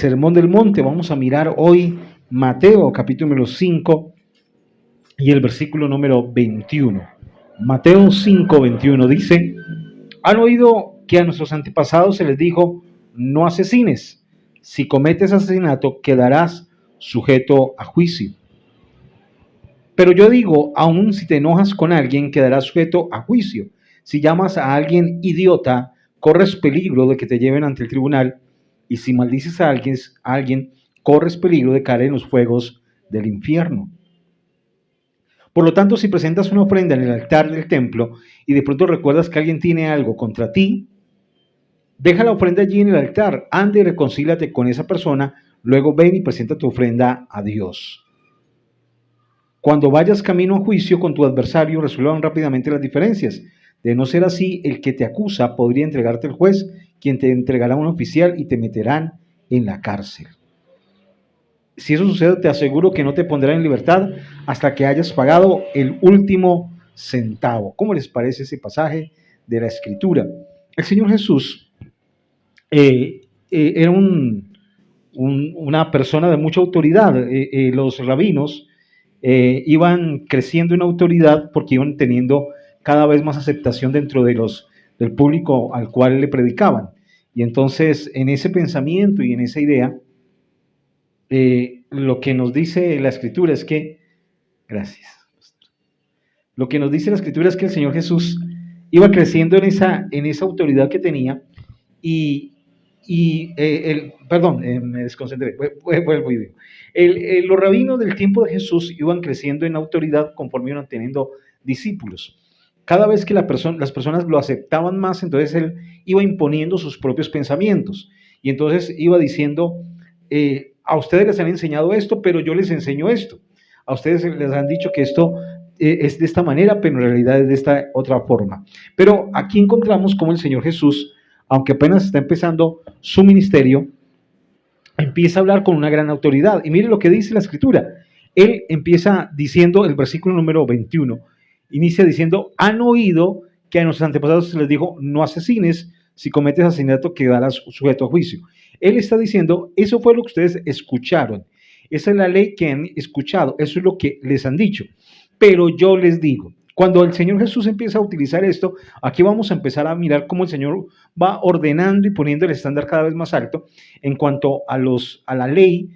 Sermón del Monte. Vamos a mirar hoy Mateo capítulo número 5 y el versículo número 21. Mateo 5, 21 dice: han oído que a nuestros antepasados se les dijo, no asesines. Si cometes asesinato, quedarás sujeto a juicio. Pero yo digo, aun si te enojas con alguien, quedarás sujeto a juicio. Si llamas a alguien idiota, corres peligro de que te lleven ante el tribunal. Y si maldices a alguien, corres peligro de caer en los fuegos del infierno. Por lo tanto, si presentas una ofrenda en el altar del templo y de pronto recuerdas que alguien tiene algo contra ti, deja la ofrenda allí en el altar, anda y reconcíliate con esa persona, luego ven y presenta tu ofrenda a Dios. Cuando vayas camino a juicio con tu adversario, resuelvan rápidamente las diferencias. De no ser así, el que te acusa podría entregarte al juez, quien te entregará a un oficial y te meterán en la cárcel. Si eso sucede, te aseguro que no te pondrán en libertad hasta que hayas pagado el último centavo. ¿Cómo les parece ese pasaje de la Escritura? El Señor Jesús era una persona de mucha autoridad. Los rabinos iban creciendo en autoridad porque iban teniendo cada vez más aceptación dentro de del público al cual le predicaban. Y entonces, en ese pensamiento y en esa idea, lo que nos dice la Escritura es que, lo que nos dice la Escritura es que el Señor Jesús iba creciendo en esa autoridad que tenía me desconcentré, vuelvo y digo. Los rabinos del tiempo de Jesús iban creciendo en autoridad conforme iban teniendo discípulos. Cada vez que las personas lo aceptaban más, entonces él iba imponiendo sus propios pensamientos. Y entonces iba diciendo, a ustedes les han enseñado esto, pero yo les enseño esto. A ustedes les han dicho que esto es de esta manera, pero en realidad es de esta otra forma. Pero aquí encontramos cómo el Señor Jesús, aunque apenas está empezando su ministerio, empieza a hablar con una gran autoridad. Y mire lo que dice la Escritura. Él empieza diciendo, el versículo número 21, inicia diciendo, han oído que a nuestros antepasados se les dijo, no asesines, si cometes asesinato quedarás sujeto a juicio. Él está diciendo, eso fue lo que ustedes escucharon, esa es la ley que han escuchado, eso es lo que les han dicho. Pero yo les digo, cuando el Señor Jesús empieza a utilizar esto, aquí vamos a empezar a mirar cómo el Señor va ordenando y poniendo el estándar cada vez más alto en cuanto a la ley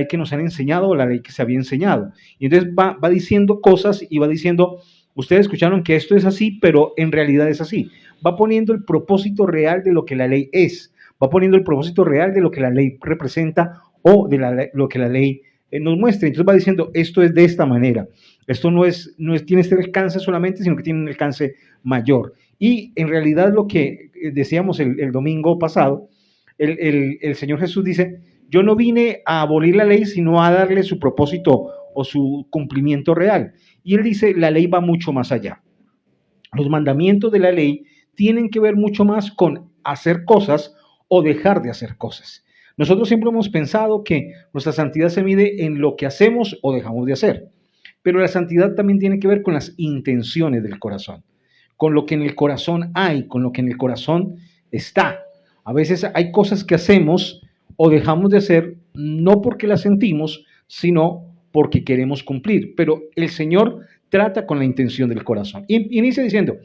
que nos han enseñado o la ley que se había enseñado. Y entonces va diciendo cosas y va diciendo, ustedes escucharon que esto es así, pero en realidad es así. Va poniendo el propósito real de lo que la ley es, va poniendo el propósito real de lo que la ley representa o de lo que la ley nos muestra. Entonces va diciendo, esto es de esta manera. Esto no tiene este alcance solamente, sino que tiene un alcance mayor. Y en realidad lo que decíamos el domingo pasado, el Señor Jesús dice, yo no vine a abolir la ley, sino a darle su propósito o su cumplimiento real. Y él dice, la ley va mucho más allá. Los mandamientos de la ley tienen que ver mucho más con hacer cosas o dejar de hacer cosas. Nosotros siempre hemos pensado que nuestra santidad se mide en lo que hacemos o dejamos de hacer. Pero la santidad también tiene que ver con las intenciones del corazón, con lo que en el corazón hay, con lo que en el corazón está. A veces hay cosas que hacemos o dejamos de hacer no porque las sentimos, sino porque queremos cumplir. Pero el Señor trata con la intención del corazón. Y inicia diciendo,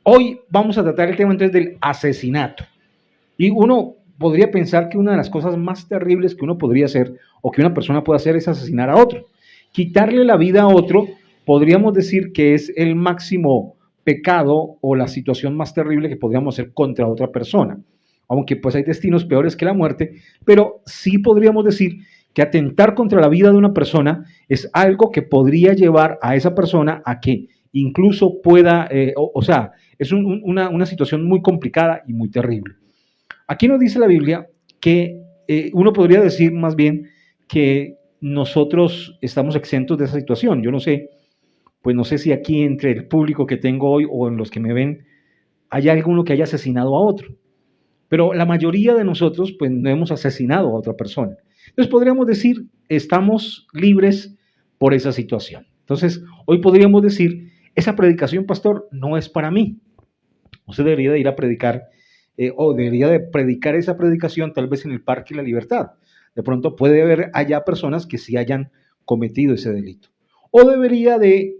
hoy vamos a tratar el tema entonces del asesinato. Y uno podría pensar que una de las cosas más terribles que uno podría hacer o que una persona puede hacer es asesinar a otro. Quitarle la vida a otro, podríamos decir que es el máximo pecado o la situación más terrible que podríamos hacer contra otra persona. Aunque pues hay destinos peores que la muerte, pero sí podríamos decir que atentar contra la vida de una persona es algo que podría llevar a esa persona a que incluso pueda, es una situación muy complicada y muy terrible. Aquí nos dice la Biblia que uno podría decir más bien que nosotros estamos exentos de esa situación. Yo no sé si aquí entre el público que tengo hoy o en los que me ven, hay alguno que haya asesinado a otro. Pero la mayoría de nosotros pues no hemos asesinado a otra persona. Entonces podríamos decir, estamos libres por esa situación. Entonces, hoy podríamos decir, esa predicación, pastor, no es para mí. Usted debería de ir a predicar o debería de predicar esa predicación tal vez en el Parque La Libertad. De pronto puede haber allá personas que sí hayan cometido ese delito. O debería de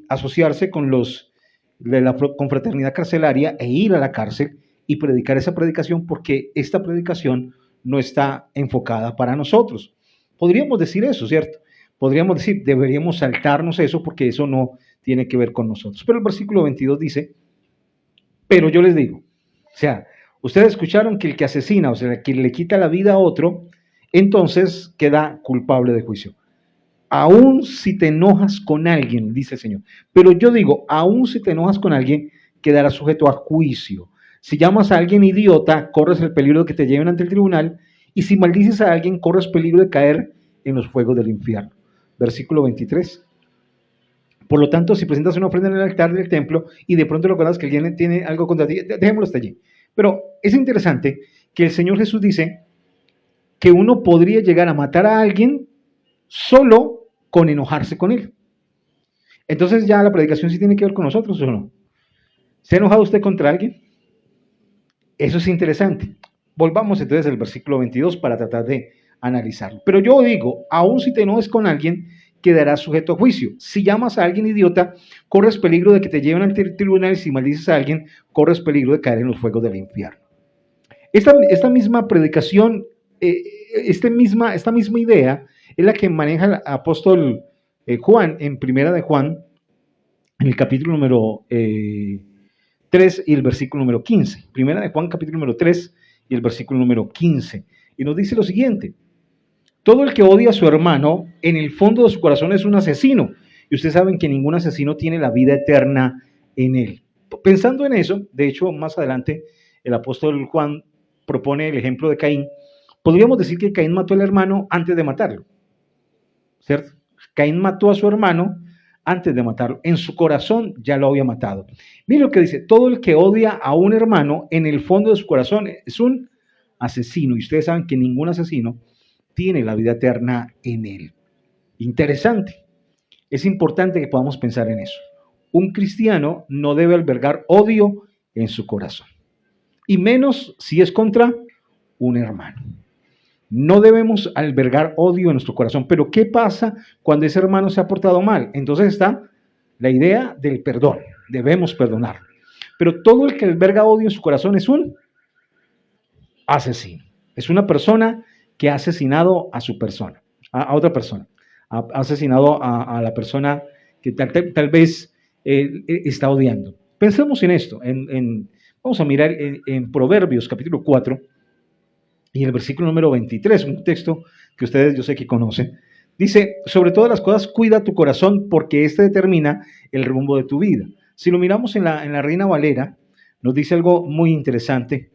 asociarse con los de la confraternidad carcelaria e ir a la cárcel y predicar esa predicación, porque esta predicación no está enfocada para nosotros. Podríamos decir eso, ¿cierto? Podríamos decir, deberíamos saltarnos eso porque eso no tiene que ver con nosotros. Pero el versículo 22 dice, pero yo les digo, o sea, ustedes escucharon que el que asesina, o sea, que le quita la vida a otro, entonces queda culpable de juicio. Aún si te enojas con alguien, dice el Señor. Pero yo digo, aún si te enojas con alguien, quedará sujeto a juicio. Si llamas a alguien idiota, corres el peligro de que te lleven ante el tribunal, y si maldices a alguien, corres peligro de caer en los fuegos del infierno. Versículo 23. Por lo tanto, si presentas una ofrenda en el altar del templo y de pronto recuerdas que alguien tiene algo contra ti, dejémoslo hasta allí. Pero es interesante que el Señor Jesús dice que uno podría llegar a matar a alguien solo con enojarse con él. Entonces ya la predicación sí tiene que ver con nosotros, ¿o no? ¿Se ha enojado usted contra alguien? Eso es interesante. Volvamos entonces al versículo 22 para tratar de analizarlo. Pero yo digo, aun si te enojes con alguien, quedarás sujeto a juicio. Si llamas a alguien idiota, corres peligro de que te lleven ante el tribunal, y si maldices a alguien, corres peligro de caer en los fuegos del infierno. Esta misma predicación, esta misma idea es la que maneja el apóstol Juan en Primera de Juan, en el capítulo número 3 y el versículo número 15. Primera de Juan, capítulo número 3 y el versículo número 15. Y nos dice lo siguiente: todo el que odia a su hermano, en el fondo de su corazón es un asesino. Y ustedes saben que ningún asesino tiene la vida eterna en él. Pensando en eso, de hecho, más adelante, el apóstol Juan propone el ejemplo de Caín. Podríamos decir que Caín mató al hermano antes de matarlo, ¿cierto? Caín mató a su hermano antes de matarlo. En su corazón ya lo había matado. Mire lo que dice: todo el que odia a un hermano, en el fondo de su corazón es un asesino. Y ustedes saben que ningún asesino tiene la vida eterna en él. Interesante. Es importante que podamos pensar en eso. Un cristiano no debe albergar odio en su corazón, y menos si es contra un hermano. No debemos albergar odio en nuestro corazón. Pero ¿qué pasa cuando ese hermano se ha portado mal? Entonces está la idea del perdón. Debemos perdonar. Pero todo el que alberga odio en su corazón es un asesino. Es una persona que ha asesinado a su persona, a otra persona. Ha asesinado a la persona que tal vez está odiando. Pensemos en esto. Vamos a mirar en Proverbios capítulo 4 y el versículo número 23, un texto que ustedes yo sé que conocen. Dice: sobre todas las cosas cuida tu corazón, porque este determina el rumbo de tu vida. Si lo miramos en la Reina Valera, nos dice algo muy interesante,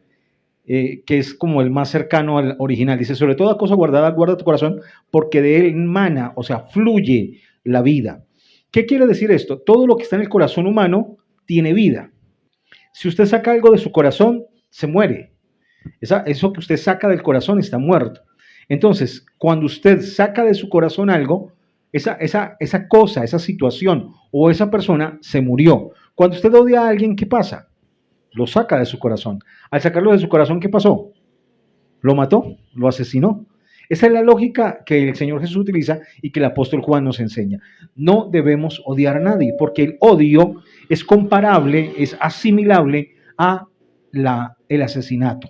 que es como el más cercano al original. Dice: sobre toda cosa guardada, guarda tu corazón, porque de él emana, o sea, fluye la vida. ¿Qué quiere decir esto? Todo lo que está en el corazón humano tiene vida. Si usted saca algo de su corazón, se muere. Eso que usted saca del corazón está muerto. Entonces, cuando usted saca de su corazón algo, esa cosa, esa situación o esa persona se murió. Cuando usted odia a alguien, ¿qué pasa? Lo saca de su corazón. Al sacarlo de su corazón, ¿qué pasó? Lo mató, lo asesinó. Esa es la lógica que el Señor Jesús utiliza y que el apóstol Juan nos enseña. No debemos odiar a nadie, porque el odio es comparable, es asimilable a el asesinato.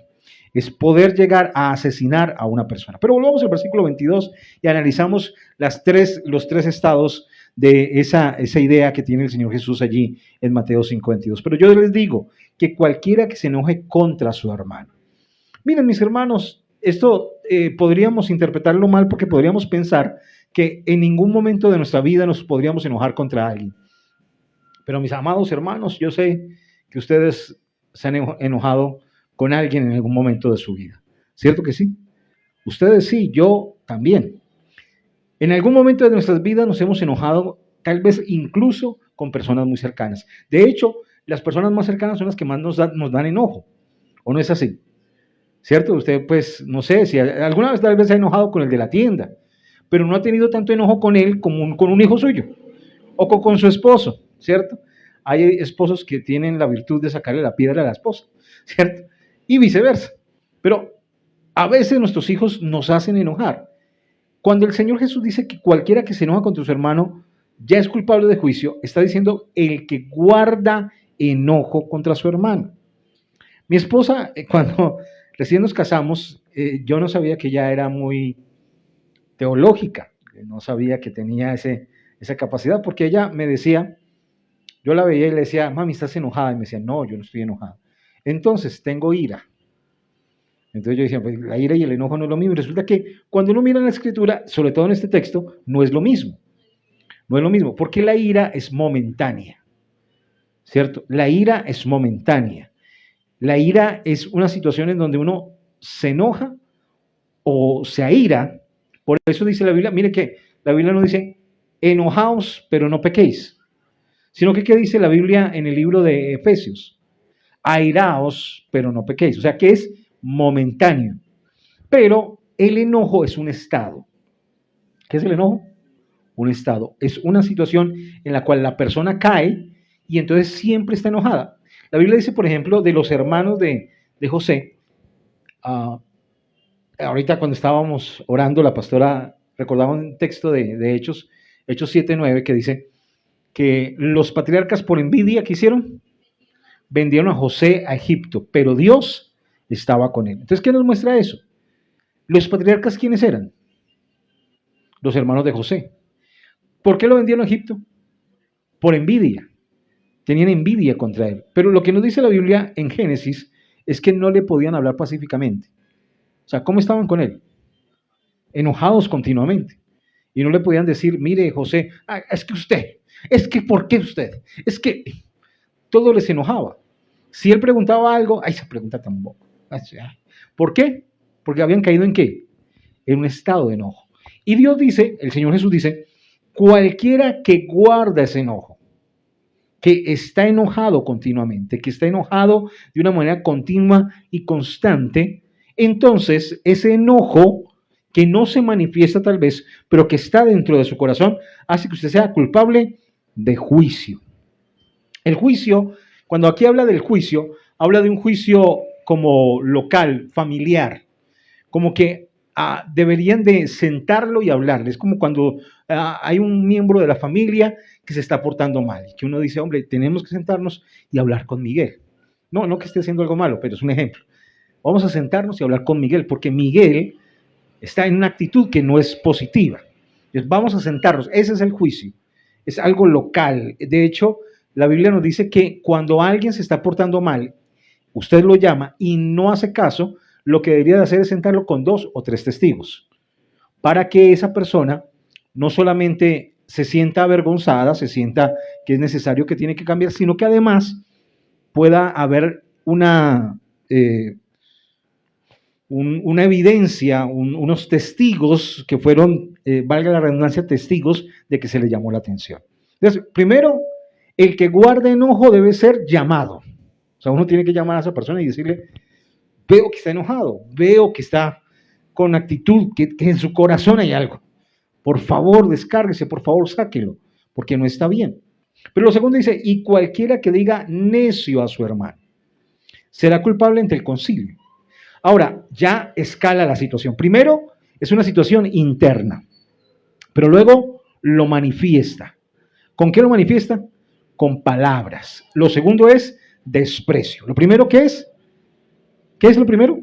Es poder llegar a asesinar a una persona. Pero volvamos al versículo 22 y analizamos los tres estados de esa idea que tiene el Señor Jesús allí en Mateo 5:22. Pero yo les digo que cualquiera que se enoje contra su hermano. Miren, mis hermanos, esto podríamos interpretarlo mal, porque podríamos pensar que en ningún momento de nuestra vida nos podríamos enojar contra alguien. Pero mis amados hermanos, yo sé que ustedes se han enojado con alguien en algún momento de su vida. ¿Cierto que sí? Ustedes sí, yo también. En algún momento de nuestras vidas nos hemos enojado, tal vez incluso con personas muy cercanas. De hecho, las personas más cercanas son las que más nos dan enojo. ¿O no es así? ¿Cierto? Usted, pues, no sé, si alguna vez tal vez se ha enojado con el de la tienda, pero no ha tenido tanto enojo con él como con un hijo suyo, o con su esposo, ¿cierto? Hay esposos que tienen la virtud de sacarle la piedra a la esposa, ¿cierto? y viceversa. Pero a veces nuestros hijos nos hacen enojar. Cuando el Señor Jesús dice que cualquiera que se enoja contra su hermano ya es culpable de juicio, está diciendo el que guarda enojo contra su hermano. Mi esposa, cuando recién nos casamos, yo no sabía que ella era muy teológica, no sabía que tenía esa capacidad, porque ella me decía, yo la veía y le decía, mami, ¿estás enojada? Y me decía, no, yo no estoy enojada. Entonces, tengo ira. Entonces yo decía, pues la ira y el enojo no es lo mismo. Resulta que cuando uno mira en la escritura, sobre todo en este texto, no es lo mismo. No es lo mismo, porque la ira es momentánea, ¿cierto? La ira es momentánea. La ira es una situación en donde uno se enoja o se aira. Por eso dice la Biblia, mire que la Biblia no dice, enojaos, pero no pequéis. Sino que, ¿qué dice la Biblia en el libro de Efesios? Airaos, pero no pequéis. O sea, que es momentáneo. Pero el enojo es un estado. ¿Qué es el enojo? Un estado. Es una situación en la cual la persona cae y entonces siempre está enojada. La Biblia dice, por ejemplo, de los hermanos de José. Ahorita cuando estábamos orando, la pastora recordaba un texto de Hechos 7:9, que dice que los patriarcas por envidia, ¿qué hicieron? Vendieron a José a Egipto, pero Dios estaba con él. Entonces, ¿qué nos muestra eso? Los patriarcas, ¿quiénes eran? Los hermanos de José. ¿Por qué lo vendieron a Egipto? Por envidia. Tenían envidia contra él. Pero lo que nos dice la Biblia en Génesis es que no le podían hablar pacíficamente. O sea, ¿cómo estaban con él? Enojados continuamente. Y no le podían decir, mire, José, es que usted, es que ¿por qué usted? Es que todo les enojaba. Si él preguntaba algo, esa pregunta tampoco. ¿Por qué? Porque habían caído ¿en qué? En un estado de enojo. Y Dios dice, el Señor Jesús dice, cualquiera que guarda ese enojo, que está enojado continuamente, que está enojado de una manera continua y constante, entonces ese enojo que no se manifiesta tal vez, pero que está dentro de su corazón, hace que usted sea culpable de juicio. El juicio, cuando aquí habla del juicio, habla de un juicio como local, familiar, como que deberían de sentarlo y hablarle. Es como cuando hay un miembro de la familia que se está portando mal, que uno dice, hombre, tenemos que sentarnos y hablar con Miguel. No que esté haciendo algo malo, pero es un ejemplo. Vamos a sentarnos y hablar con Miguel, porque Miguel está en una actitud que no es positiva. Entonces, vamos a sentarnos, ese es el juicio, es algo local. De hecho, la Biblia nos dice que cuando alguien se está portando mal, usted lo llama y no hace caso, lo que debería de hacer es sentarlo con 2 o 3 testigos, para que esa persona no solamente se sienta avergonzada, se sienta que es necesario, que tiene que cambiar, sino que además pueda haber una evidencia, unos testigos que fueron, valga la redundancia, testigos de que se le llamó la atención. Entonces, primero, el que guarda enojo debe ser llamado. O sea, uno tiene que llamar a esa persona y decirle, veo que está enojado, veo que está con actitud, que en su corazón hay algo. Por favor, descárguese, por favor, sáquelo, porque no está bien. Pero lo segundo dice, y cualquiera que diga necio a su hermano, será culpable ante el concilio. Ahora, ya escala la situación. Primero, es una situación interna, pero luego lo manifiesta. ¿Con qué lo manifiesta? Con palabras. Lo segundo es desprecio. Lo primero, ¿qué es? ¿Qué es lo primero?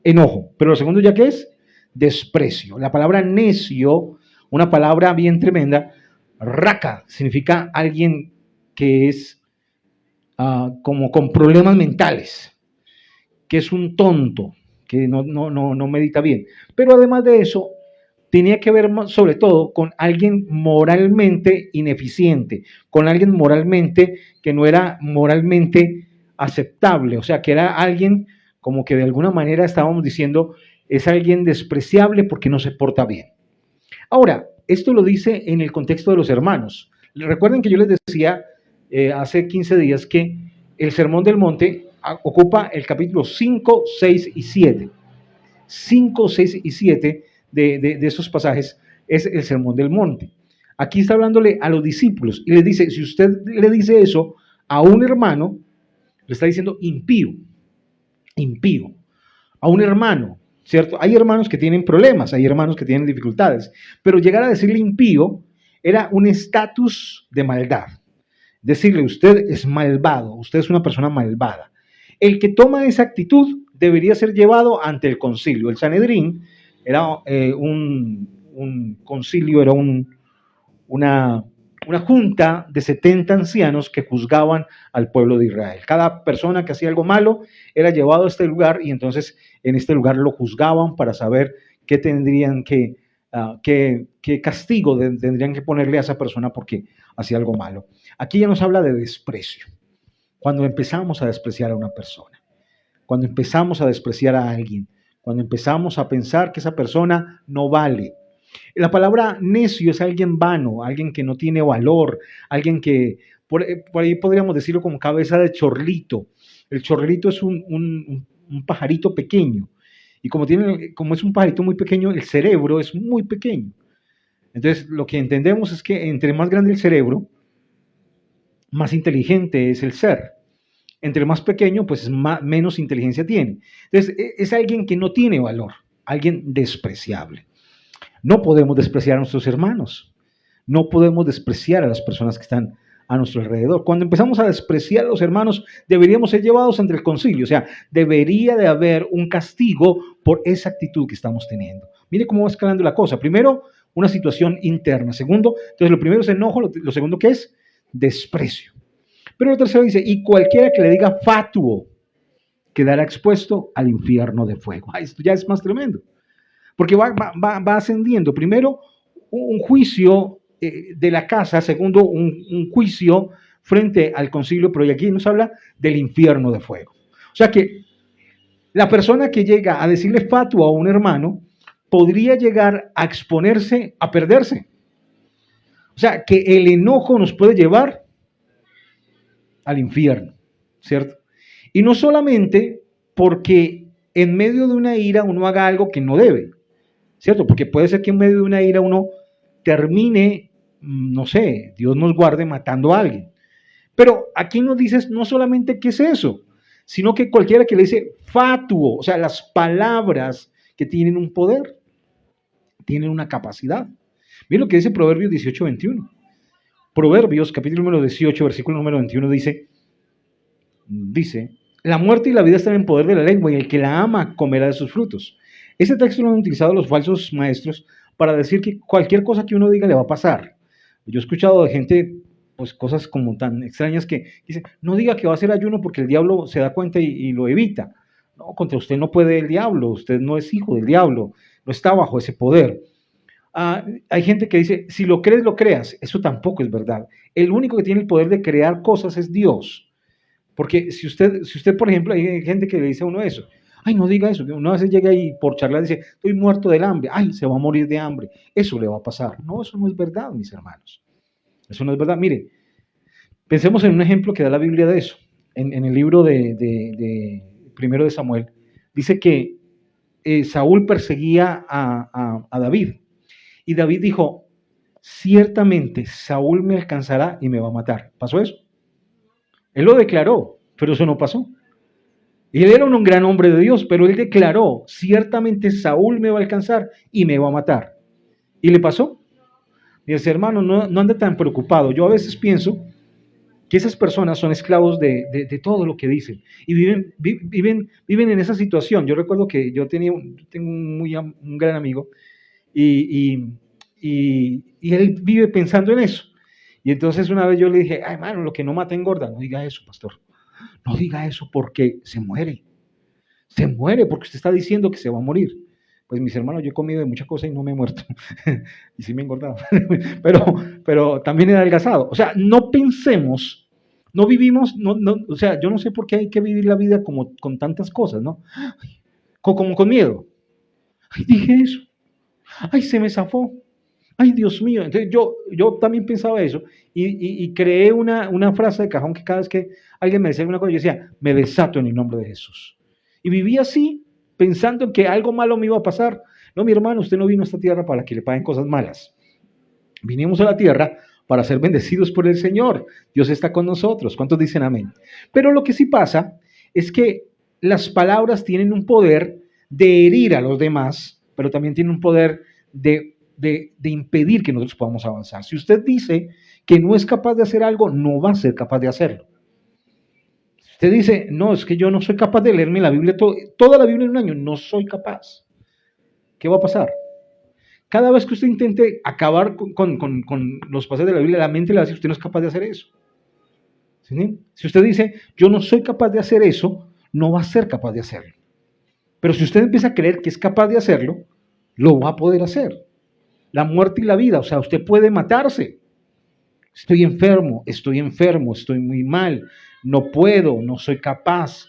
Enojo. Pero lo segundo, ¿ya qué es? Desprecio. La palabra necio, una palabra bien tremenda, raca, significa alguien que es como con problemas mentales, que es un tonto, que no medita bien. Pero además de eso, tenía que ver sobre todo con alguien moralmente ineficiente, con alguien moralmente que no era moralmente aceptable, o sea, que era alguien como que de alguna manera estábamos diciendo, es alguien despreciable porque no se porta bien. Ahora, esto lo dice en el contexto de los hermanos. Recuerden que yo les decía hace 15 días que el Sermón del Monte ocupa el capítulo 5, 6 y 7. 5, 6 y 7 de esos pasajes es el Sermón del Monte. Aquí está hablándole a los discípulos y les dice, si usted le dice eso a un hermano, le está diciendo impío. impío, a un hermano, ¿cierto? Hay hermanos que tienen problemas, hay hermanos que tienen dificultades, pero llegar a decirle impío era un estatus de maldad. Decirle, usted es malvado, usted es una persona malvada. El que toma esa actitud debería ser llevado ante el concilio. El Sanedrín era un concilio, era una, una junta de 70 ancianos que juzgaban al pueblo de Israel. Cada persona que hacía algo malo era llevado a este lugar y entonces en este lugar lo juzgaban para saber qué tendrían qué castigo tendrían que ponerle a esa persona porque hacía algo malo. Aquí ya nos habla de desprecio. Cuando empezamos a despreciar a una persona, cuando empezamos a despreciar a alguien, cuando empezamos a pensar que esa persona no vale. La palabra necio es alguien vano, alguien que no tiene valor, alguien que, por ahí podríamos decirlo como cabeza de chorlito. El chorlito es un pajarito pequeño. Y como es un pajarito muy pequeño, el cerebro es muy pequeño. Entonces, lo que entendemos es que entre más grande el cerebro, más inteligente es el ser. Entre más pequeño, pues menos inteligencia tiene. Entonces, es alguien que no tiene valor, alguien despreciable. No podemos despreciar a nuestros hermanos. No podemos despreciar a las personas que están a nuestro alrededor. Cuando empezamos a despreciar a los hermanos, deberíamos ser llevados ante el concilio. O sea, debería de haber un castigo por esa actitud que estamos teniendo. Mire cómo va escalando la cosa. Primero, una situación interna. Segundo, entonces lo primero es enojo. Lo segundo, ¿qué es? Desprecio. Pero lo tercero dice, y cualquiera que le diga fatuo quedará expuesto al infierno de fuego. Esto ya es más tremendo. Porque va ascendiendo. Primero, un juicio de la casa. Segundo, un juicio frente al concilio. Pero aquí nos habla del infierno de fuego. O sea que la persona que llega a decirle fatuo a un hermano podría llegar a exponerse a perderse. O sea que el enojo nos puede llevar al infierno, ¿cierto? Y no solamente porque en medio de una ira uno haga algo que no debe, ¿cierto? Porque puede ser que en medio de una ira uno termine, no sé, Dios nos guarde matando a alguien. Pero aquí nos dices no solamente qué es eso, sino que cualquiera que le dice fatuo, o sea, las palabras que tienen un poder, tienen una capacidad. Miren lo que dice Proverbios 18:21. Proverbios, capítulo número 18, versículo número 21, dice, la muerte y la vida están en poder de la lengua y el que la ama comerá de sus frutos. Ese texto lo han utilizado los falsos maestros para decir que cualquier cosa que uno diga le va a pasar. Yo he escuchado de gente, pues cosas como tan extrañas que dice, no diga que va a hacer ayuno porque el diablo se da cuenta y lo evita. No, contra usted no puede el diablo, usted no es hijo del diablo, no está bajo ese poder. Hay gente que dice, si lo crees, lo creas. Eso tampoco es verdad. El único que tiene el poder de crear cosas es Dios. Porque si usted, por ejemplo, hay gente que le dice a uno eso. Ay, no diga eso. Uno a veces llega y por charlar dice, estoy muerto del hambre. Ay, se va a morir de hambre. Eso le va a pasar. No, eso no es verdad, mis hermanos. Eso no es verdad. Mire, pensemos en un ejemplo que da la Biblia de eso. En el libro de primero de Samuel, dice que Saúl perseguía a David. Y David dijo, ciertamente Saúl me alcanzará y me va a matar. ¿Pasó eso? Él lo declaró, pero eso no pasó. Y él era un gran hombre de Dios, pero él declaró, ciertamente Saúl me va a alcanzar y me va a matar. ¿Y le pasó? Y ese hermano, no ande tan preocupado. Yo a veces pienso que esas personas son esclavos de todo lo que dicen y viven en esa situación. Yo recuerdo que yo tengo un gran amigo y él vive pensando en eso. Y entonces una vez yo le dije, ay, hermano, lo que no mata engorda. No diga eso, pastor. No diga eso porque se muere. Se muere porque usted está diciendo que se va a morir. Pues mis hermanos, yo he comido de muchas cosas y no me he muerto. Y sí me he engordado. pero también he adelgazado. O sea, no pensemos, no vivimos, o sea, yo no sé por qué hay que vivir la vida como con tantas cosas, ¿no? Como con miedo. Ay, dije eso. Ay, se me zafó. Ay, Dios mío. Entonces yo también pensaba eso y creé una frase de cajón que cada vez que alguien me decía alguna cosa, yo decía, me desato en el nombre de Jesús. Y viví así, pensando en que algo malo me iba a pasar. No, mi hermano, usted no vino a esta tierra para que le paguen cosas malas. Vinimos a la tierra para ser bendecidos por el Señor. Dios está con nosotros. ¿Cuántos dicen amén? Pero lo que sí pasa es que las palabras tienen un poder de herir a los demás, pero también tienen un poder de impedir que nosotros podamos avanzar. Si usted dice que no es capaz de hacer algo, no va a ser capaz de hacerlo. Si usted dice, no, es que yo no soy capaz de leerme la Biblia, toda la Biblia en un año, no soy capaz. ¿Qué va a pasar? Cada vez que usted intente acabar con los pasajes de la Biblia, la mente le va a decir, usted no es capaz de hacer eso. ¿Sí? Si usted dice, yo no soy capaz de hacer eso, no va a ser capaz de hacerlo. Pero si usted empieza a creer que es capaz de hacerlo, lo va a poder hacer. La muerte y la vida, o sea, usted puede matarse. Estoy enfermo, estoy muy mal, no puedo, no soy capaz.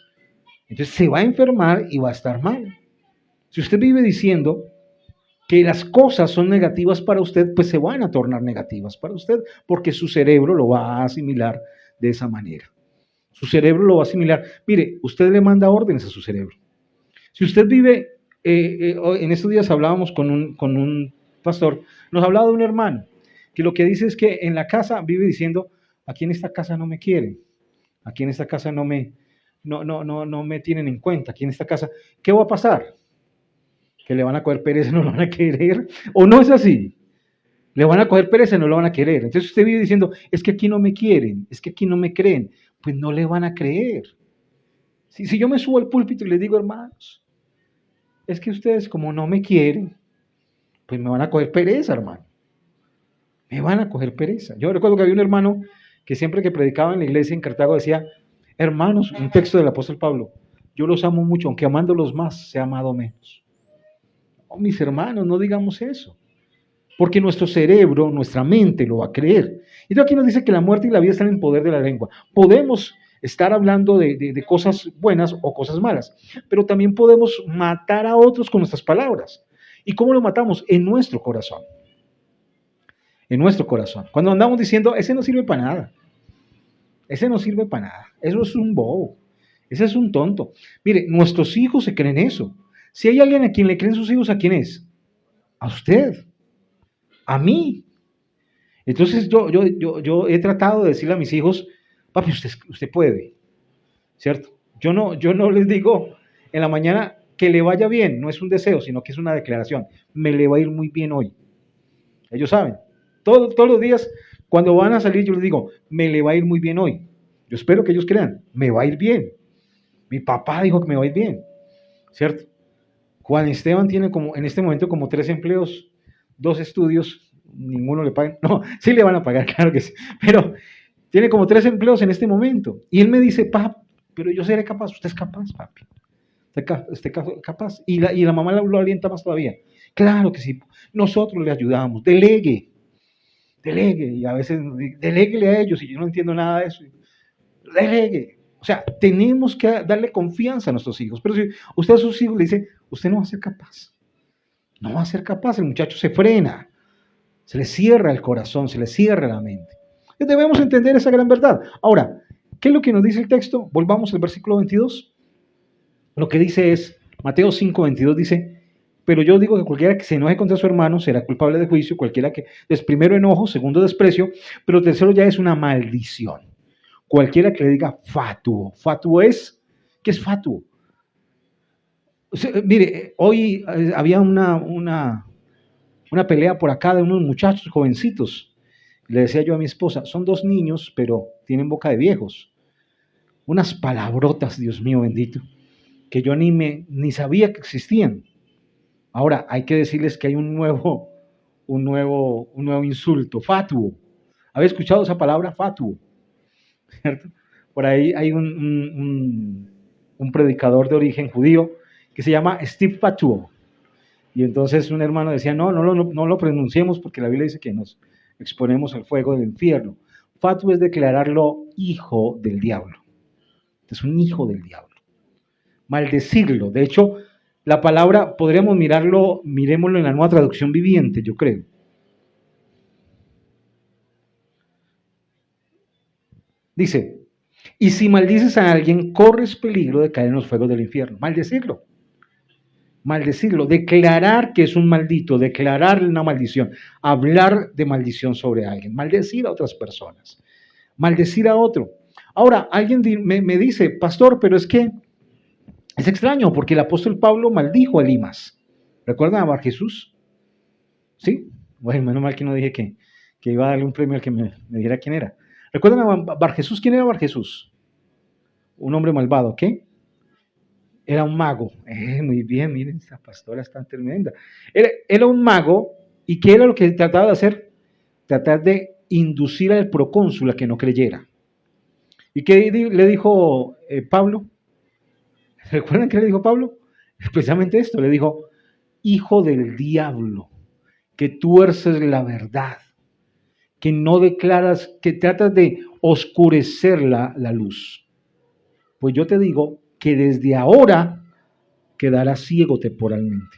Entonces se va a enfermar y va a estar mal. Si usted vive diciendo que las cosas son negativas para usted, pues se van a tornar negativas para usted, porque su cerebro lo va a asimilar de esa manera. Su cerebro lo va a asimilar. Mire, usted le manda órdenes a su cerebro. Si usted vive, en estos días hablábamos con un pastor, nos hablaba de un hermano, que lo que dice es que en la casa vive diciendo, aquí en esta casa no me quieren, aquí en esta casa no me tienen en cuenta, aquí en esta casa, ¿qué va a pasar? Que le van a coger pereza, no lo van a querer, o no es así, le van a coger pereza, no lo van a querer. Entonces usted vive diciendo, es que aquí no me quieren, es que aquí no me creen, pues no le van a creer. Si yo me subo al púlpito y les digo, hermanos, es que ustedes como no me quieren, pues me van a coger pereza, hermano. Me van a coger pereza. Yo recuerdo que había un hermano que siempre que predicaba en la iglesia en Cartago decía, hermanos, un texto del apóstol Pablo, yo los amo mucho, aunque amándolos más, se ha amado menos. Oh, mis hermanos, no digamos eso. Porque nuestro cerebro, nuestra mente lo va a creer. Y aquí nos dice que la muerte y la vida están en el poder de la lengua. Podemos estar hablando de cosas buenas o cosas malas, pero también podemos matar a otros con nuestras palabras. ¿Y cómo lo matamos? En nuestro corazón. En nuestro corazón. Cuando andamos diciendo, ese no sirve para nada. Ese no sirve para nada. Eso es un bobo. Ese es un tonto. Mire, nuestros hijos se creen eso. Si hay alguien a quien le creen sus hijos, ¿a quién es? A usted. A mí. Entonces yo he tratado de decirle a mis hijos, papi, usted puede, ¿cierto? Yo no les digo en la mañana que le vaya bien, no es un deseo, sino que es una declaración. Me le va a ir muy bien hoy. Ellos saben. Todos los días, cuando van a salir, yo les digo, me le va a ir muy bien hoy. Yo espero que ellos crean, me va a ir bien. Mi papá dijo que me va a ir bien, ¿cierto? Juan Esteban tiene en este momento como 3 empleos, 2 estudios, ninguno le pagan. No, sí le van a pagar, claro que sí. Pero tiene como 3 empleos en este momento. Y él me dice, papi, pero yo seré capaz. Usted es capaz, papi. Usted es capaz. Y la mamá lo alienta más todavía. Claro que sí. Nosotros le ayudamos. Delegue. Y a veces, deléguele a ellos. Y yo no entiendo nada de eso. Delegue. O sea, tenemos que darle confianza a nuestros hijos. Pero si usted a sus hijos le dice, usted no va a ser capaz. No va a ser capaz. El muchacho se frena. Se le cierra el corazón, se le cierra la mente. Debemos entender esa gran verdad. Ahora, ¿qué es lo que nos dice el texto? Volvamos al versículo 22. Lo que dice es, Mateo 5:22 dice, pero yo digo que cualquiera que se enoje contra su hermano será culpable de juicio, cualquiera que es primero enojo, segundo desprecio, pero tercero ya es una maldición. Cualquiera que le diga fatuo. Fatuo es, ¿qué es fatuo? O sea, mire, hoy había una pelea por acá de unos muchachos jovencitos. Le decía yo a mi esposa, son 2 niños, pero tienen boca de viejos. Unas palabrotas, Dios mío bendito, que yo ni sabía que existían. Ahora, hay que decirles que hay un nuevo insulto, fatuo. ¿Habéis escuchado esa palabra, fatuo? ¿Cierto? Por ahí hay un predicador de origen judío que se llama Steve Fatuo. Y entonces un hermano decía, no lo pronunciemos porque la Biblia dice que nos exponemos al fuego del infierno. Fatuo es declararlo hijo del diablo. Es un hijo del diablo. Maldecirlo. De hecho, la palabra, podríamos miremoslo en la Nueva Traducción Viviente, yo creo. Dice, y si maldices a alguien, corres peligro de caer en los fuegos del infierno. Maldecirlo. Declarar que es un maldito, declarar una maldición, hablar de maldición sobre alguien, maldecir a otras personas, maldecir a otro. Ahora, alguien me dice, pastor, pero es que Es extraño porque el apóstol Pablo maldijo a Elimas. ¿Recuerdan a Bar Jesús? ¿Sí? Bueno, menos mal que no dije que iba a darle un premio al que me dijera quién era. ¿Recuerdan a Bar Jesús? ¿Quién era Bar Jesús? Un hombre malvado, ¿qué? Era un mago. Muy bien, miren, esta pastora está tremenda. Era un mago, ¿y qué era lo que trataba de hacer? Tratar de inducir al procónsul a que no creyera. ¿Y qué le dijo Pablo? ¿Recuerdan qué le dijo Pablo? Precisamente esto, le dijo, hijo del diablo, que tuerces la verdad, que no declaras, que tratas de oscurecer la luz. Pues yo te digo que desde ahora quedarás ciego temporalmente.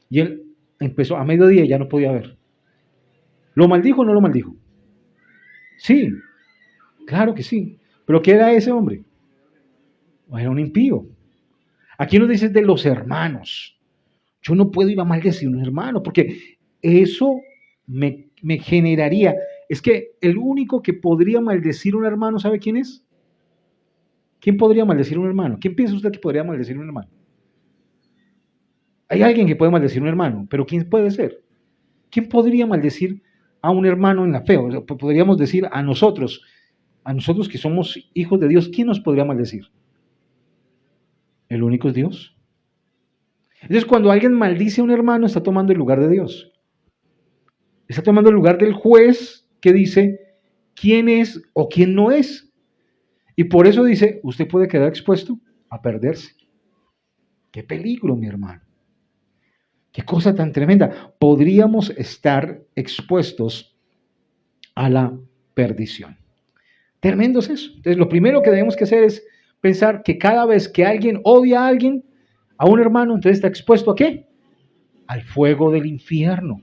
Y él empezó a mediodía y ya no podía ver. ¿Lo maldijo o no lo maldijo? Sí, claro que sí. ¿Pero qué era ese hombre? Era un impío. Aquí nos dice de los hermanos. Yo no puedo ir a maldecir a un hermano porque eso me generaría. Es que el único que podría maldecir a un hermano, ¿sabe quién es? ¿Quién podría maldecir a un hermano? ¿Quién piensa usted que podría maldecir a un hermano? Hay alguien que puede maldecir a un hermano, pero ¿quién puede ser? ¿Quién podría maldecir a un hermano en la fe? O sea, podríamos decir a nosotros que somos hijos de Dios, ¿quién nos podría maldecir? El único es Dios. Entonces, cuando alguien maldice a un hermano, está tomando el lugar de Dios. Está tomando el lugar del juez que dice quién es o quién no es. Y por eso dice, usted puede quedar expuesto a perderse. Qué peligro, mi hermano. Qué cosa tan tremenda. Podríamos estar expuestos a la perdición. Tremendo es eso. Entonces, lo primero que debemos que hacer es pensar que cada vez que alguien odia a alguien, a un hermano, entonces está expuesto ¿a qué? Al fuego del infierno.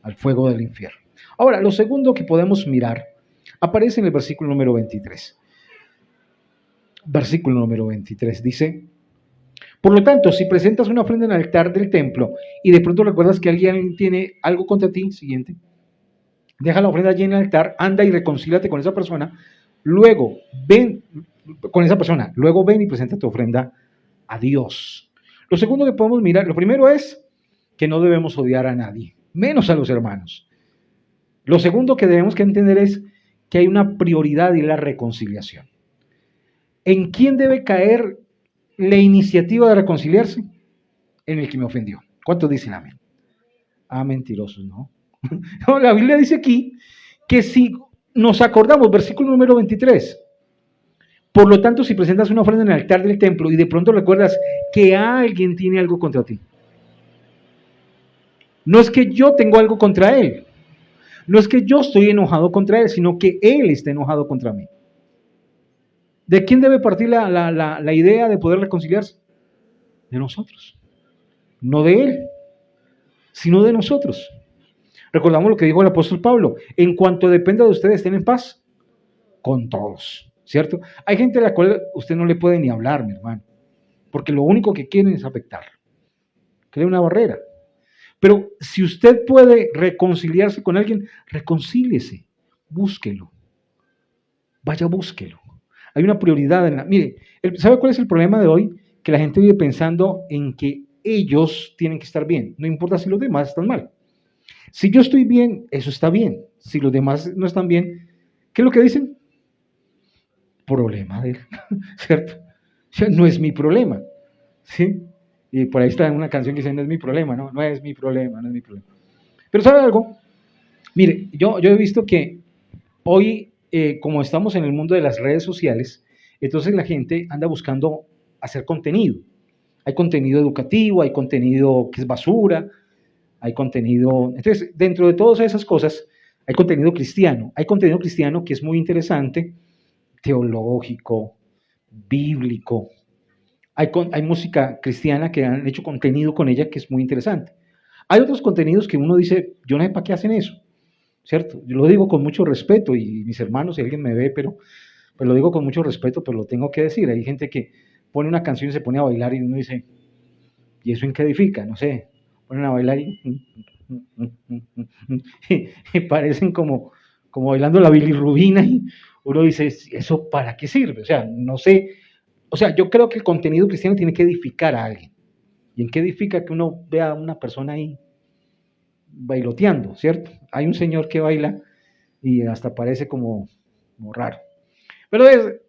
Al fuego del infierno. Ahora, lo segundo que podemos mirar aparece en el versículo número 23. Versículo número 23 dice, por lo tanto, si presentas una ofrenda en el altar del templo y de pronto recuerdas que alguien tiene algo contra ti, siguiente, deja la ofrenda allí en el altar, anda y reconcílate con esa persona, luego ven con esa persona, luego ven y presenta tu ofrenda a Dios. Lo segundo que podemos mirar, lo primero es que no debemos odiar a nadie, menos a los hermanos. Lo segundo que debemos que entender es que hay una prioridad y la reconciliación. ¿En quién debe caer la iniciativa de reconciliarse? En el que me ofendió. ¿Cuántos dicen amén? Ah, mentirosos, ¿no? No, la Biblia dice aquí que si nos acordamos, versículo número 23, por lo tanto, si presentas una ofrenda en el altar del templo y de pronto recuerdas que alguien tiene algo contra ti, no es que yo tengo algo contra él, no es que yo estoy enojado contra él, sino que él está enojado contra mí. ¿De quién debe partir la idea de poder reconciliarse? De nosotros. No de él, sino de nosotros. Recordamos lo que dijo el apóstol Pablo, en cuanto dependa de ustedes, estén en paz con todos, ¿cierto? Hay gente a la cual usted no le puede ni hablar, mi hermano, porque lo único que quieren es afectar. Crea una barrera. Pero si usted puede reconciliarse con alguien, reconcíliese, búsquelo, vaya, búsquelo. Hay una prioridad en la... Mire, ¿sabe cuál es el problema de hoy? Que la gente vive pensando en que ellos tienen que estar bien, no importa si los demás están mal. Si yo estoy bien, eso está bien. Si los demás no están bien, ¿qué es lo que dicen? Problema de él, ¿cierto? O sea, no es mi problema, ¿sí? Y por ahí está una canción que dice, no es mi problema, no es mi problema, no es mi problema. Pero ¿sabe algo? Mire, yo he visto que hoy, como estamos en el mundo de las redes sociales, entonces la gente anda buscando hacer contenido. Hay contenido educativo, hay contenido que es basura, hay contenido... Entonces, dentro de todas esas cosas, hay contenido cristiano. Hay contenido cristiano que es muy interesante, teológico, bíblico. Hay música cristiana que han hecho contenido con ella que es muy interesante. Hay otros contenidos que uno dice, yo no sé para qué hacen eso, ¿cierto? Yo lo digo con mucho respeto y mis hermanos, si alguien me ve, pero pues lo digo con mucho respeto, pero lo tengo que decir. Hay gente que pone una canción y se pone a bailar y uno dice, ¿y eso en qué edifica? No sé, ponen a bailar y parecen como bailando la bilirrubina y uno dice, ¿eso para qué sirve? O sea, no sé O sea, yo creo que el contenido cristiano tiene que edificar a alguien. ¿Y en qué edifica que uno vea a una persona ahí bailoteando, cierto? Hay un señor que baila y hasta parece como raro. Pero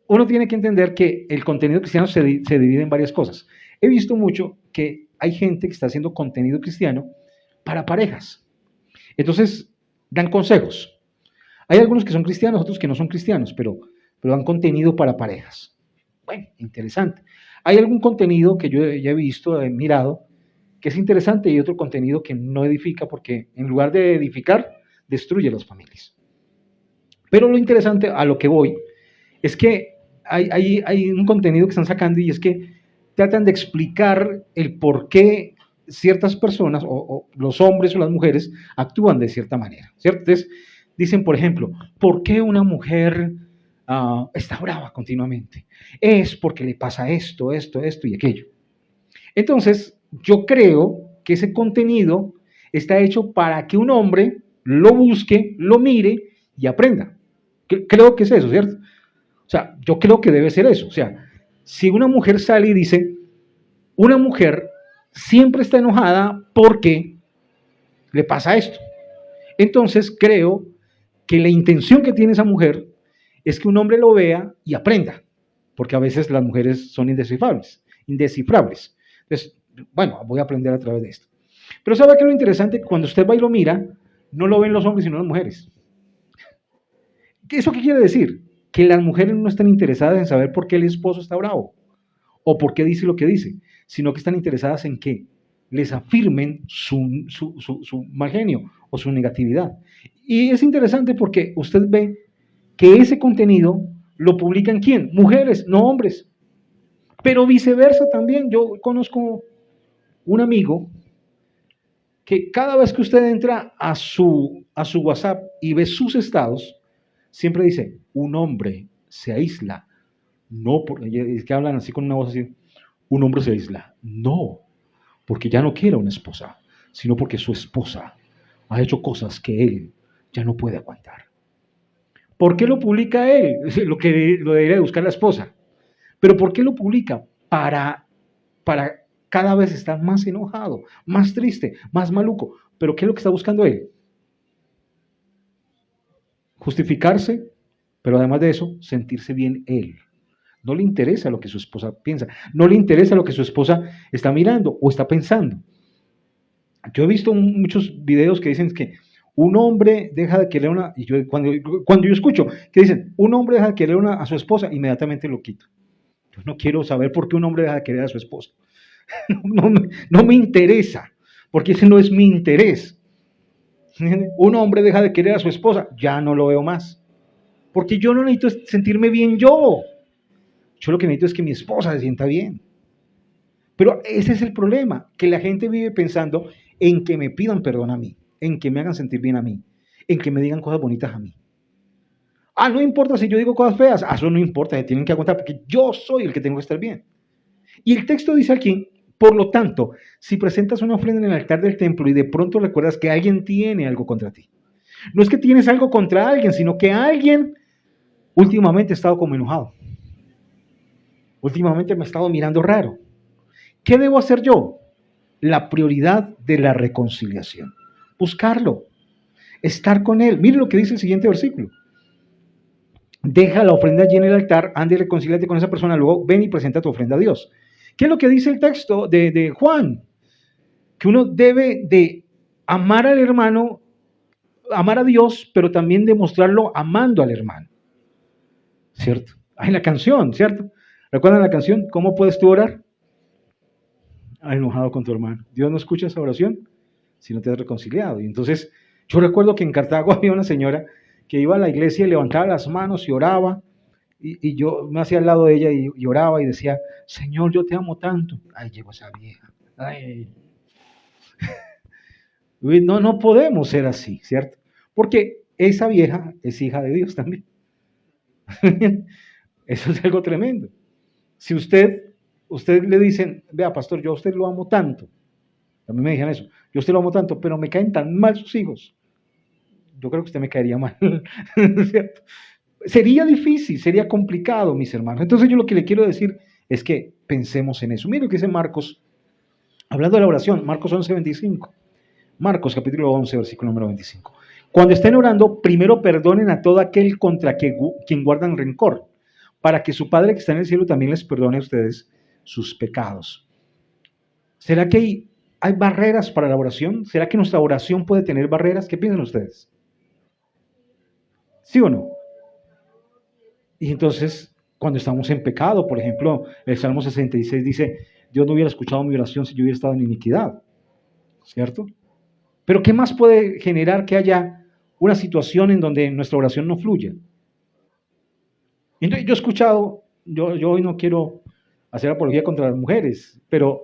uno tiene que entender que el contenido cristiano se divide en varias cosas. He visto mucho que hay gente que está haciendo contenido cristiano para parejas. Entonces, dan consejos. Hay algunos que son cristianos, otros que no son cristianos, pero dan contenido para parejas. Bueno, interesante. Hay algún contenido que yo ya he visto, he mirado, que es interesante y otro contenido que no edifica porque en lugar de edificar, destruye las familias. Pero lo interesante a lo que voy es que hay un contenido que están sacando y es que tratan de explicar el por qué ciertas personas, o los hombres o las mujeres, actúan de cierta manera, ¿cierto? Entonces, dicen, por ejemplo, ¿por qué una mujer está brava continuamente? Es porque le pasa esto, esto, esto y aquello. Entonces, yo creo que ese contenido está hecho para que un hombre lo busque, lo mire y aprenda. Creo que es eso, ¿cierto? O sea, yo creo que debe ser eso. O sea, si una mujer sale y dice, una mujer siempre está enojada porque le pasa esto. Entonces creo que la intención que tiene esa mujer es que un hombre lo vea y aprenda, porque a veces las mujeres son indescifrables. Entonces, bueno, voy a aprender a través de esto. Pero ¿sabe qué es lo interesante? Cuando usted va y lo mira, no lo ven los hombres, sino las mujeres. ¿Eso qué quiere decir? Que las mujeres no están interesadas en saber por qué el esposo está bravo o por qué dice lo que dice, sino que están interesadas en que les afirmen su mal genio o su negatividad. Y es interesante porque usted ve que ese contenido lo publican ¿quién? Mujeres, no hombres. Pero viceversa también. Yo conozco un amigo que cada vez que usted entra a su WhatsApp y ve sus estados, siempre dice, un hombre se aísla. No, es que hablan así con una voz así, un hombre se aísla. No, porque ya no quiere una esposa, sino porque su esposa ha hecho cosas que él ya no puede aguantar. ¿Por qué lo publica él? Lo debería buscar la esposa. Pero ¿por qué lo publica? Para cada vez estar más enojado, más triste, más maluco. ¿Pero qué es lo que está buscando él? Justificarse, pero además de eso, sentirse bien él. No le interesa lo que su esposa piensa, no le interesa lo que su esposa está mirando o está pensando. Yo he visto muchos videos que dicen que un hombre deja de querer una, y cuando yo escucho que dicen, un hombre deja de querer a su esposa, inmediatamente lo quito. Yo no quiero saber por qué un hombre deja de querer a su esposa. No me interesa, porque ese no es mi interés. Un hombre deja de querer a su esposa, ya no lo veo más. Porque yo no necesito sentirme bien yo. Yo lo que necesito es que mi esposa se sienta bien. Pero ese es el problema, que la gente vive pensando en que me pidan perdón a mí, en que me hagan sentir bien a mí, en que me digan cosas bonitas a mí. Ah, no importa si yo digo cosas feas, eso no importa, se tienen que aguantar porque yo soy el que tengo que estar bien. Y el texto dice aquí, por lo tanto, si presentas una ofrenda en el altar del templo y de pronto recuerdas que alguien tiene algo contra ti, no es que tienes algo contra alguien, sino que alguien últimamente ha estado como enojado. Últimamente me ha estado mirando raro. ¿Qué debo hacer yo? La prioridad de la reconciliación. Buscarlo. Estar con él. Mire lo que dice el siguiente versículo. Deja la ofrenda allí en el altar, ande y reconcíliate con esa persona, luego ven y presenta tu ofrenda a Dios. ¿Qué es lo que dice el texto de Juan? Que uno debe de amar al hermano, amar a Dios, pero también demostrarlo amando al hermano. ¿Cierto? Hay la canción, ¿cierto? ¿Recuerdan la canción? ¿Cómo puedes tú orar? Enojado con tu hermano. Dios no escucha esa oración si no te has reconciliado. Y entonces, yo recuerdo que en Cartago había una señora que iba a la iglesia y levantaba las manos y oraba, y yo me hacía al lado de ella y oraba y decía, Señor, yo te amo tanto. Ay, llegó esa vieja. Ay. No podemos ser así, ¿cierto? Porque esa vieja es hija de Dios también. Eso es algo tremendo. Si usted le dicen, vea, pastor, yo a usted lo amo tanto. A mí me dijeron eso. Yo a usted lo amo tanto, pero me caen tan mal sus hijos. Yo creo que usted me caería mal. ¿Cierto? Sería difícil, sería complicado, mis hermanos. Entonces yo lo que le quiero decir es que pensemos en eso. Mire lo que dice Marcos, hablando de la oración, Marcos 11:25. Marcos capítulo 11, versículo número 25. Cuando estén orando, primero perdonen a todo aquel contra quien guardan rencor, para que su Padre que está en el cielo también les perdone a ustedes sus pecados. ¿Será que hay barreras para la oración? ¿Será que nuestra oración puede tener barreras? ¿Qué piensan ustedes? ¿Sí o no? Y entonces, cuando estamos en pecado, por ejemplo, el Salmo 66 dice, Dios no hubiera escuchado mi oración si yo hubiera estado en iniquidad, ¿cierto? Pero ¿qué más puede generar que haya una situación en donde nuestra oración no fluya? Entonces, yo he escuchado, yo hoy no quiero hacer apología contra las mujeres, pero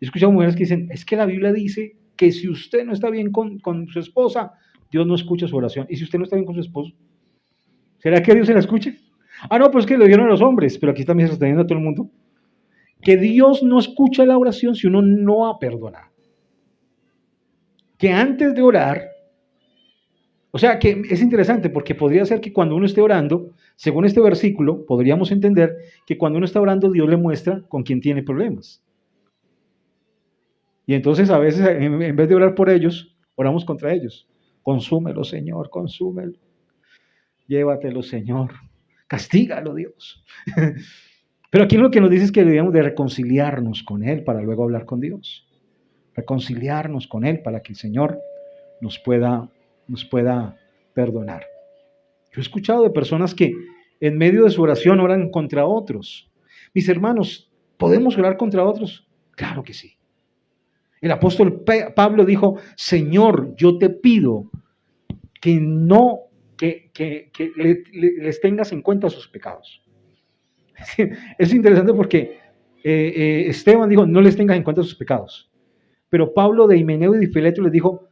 he escuchado mujeres que dicen, es que la Biblia dice que si usted no está bien con su esposa, Dios no escucha su oración. Y si usted no está bien con su esposo, ¿será que Dios se la escuche? Ah, no, pues que lo dijeron a los hombres, pero aquí también se está viendo a todo el mundo. Que Dios no escucha la oración si uno no ha perdonado. Que antes de orar, o sea que es interesante porque podría ser que cuando uno esté orando, según este versículo, podríamos entender que cuando uno está orando, Dios le muestra con quién tiene problemas. Y entonces a veces en vez de orar por ellos, oramos contra ellos. Consúmelo, Señor, consúmelo. Llévatelo, Señor. Castígalo, Dios. Pero aquí lo que nos dice es que debemos de reconciliarnos con Él para luego hablar con Dios. Reconciliarnos con Él para que el Señor nos pueda perdonar. Yo he escuchado de personas que en medio de su oración oran contra otros. Mis hermanos, ¿podemos orar contra otros? Claro que sí. El apóstol Pablo dijo, Señor, yo te pido que no, les tengas en cuenta sus pecados. Es interesante porque Esteban dijo, no les tengas en cuenta sus pecados. Pero Pablo de Himeneo y de Fileto les dijo,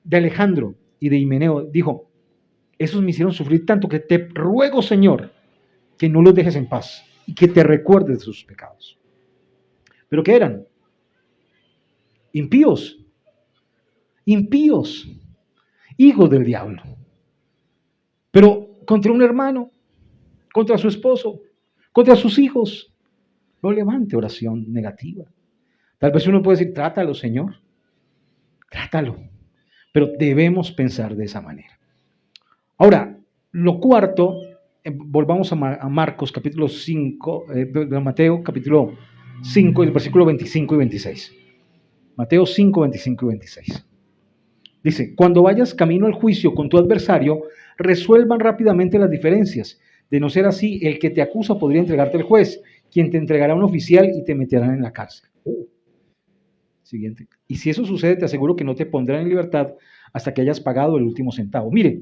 de Alejandro y de Himeneo, dijo, esos me hicieron sufrir tanto que te ruego, Señor, que no los dejes en paz y que te recuerdes de sus pecados. ¿Pero qué eran? Impíos, hijos del diablo. Pero contra un hermano, contra su esposo, contra sus hijos, no levante oración negativa. Tal vez uno puede decir, trátalo, Señor, trátalo. Pero debemos pensar de esa manera. Ahora, lo cuarto, volvamos a Marcos capítulo 5, Mateo capítulo 5, el versículo 25 y 26. Mateo 5, 25 y 26. Dice, cuando vayas camino al juicio con tu adversario, resuelvan rápidamente las diferencias. De no ser así, el que te acusa podría entregarte al juez, quien te entregará a un oficial y te meterán en la cárcel. Siguiente. Y si eso sucede, te aseguro que no te pondrán en libertad hasta que hayas pagado el último centavo. Mire,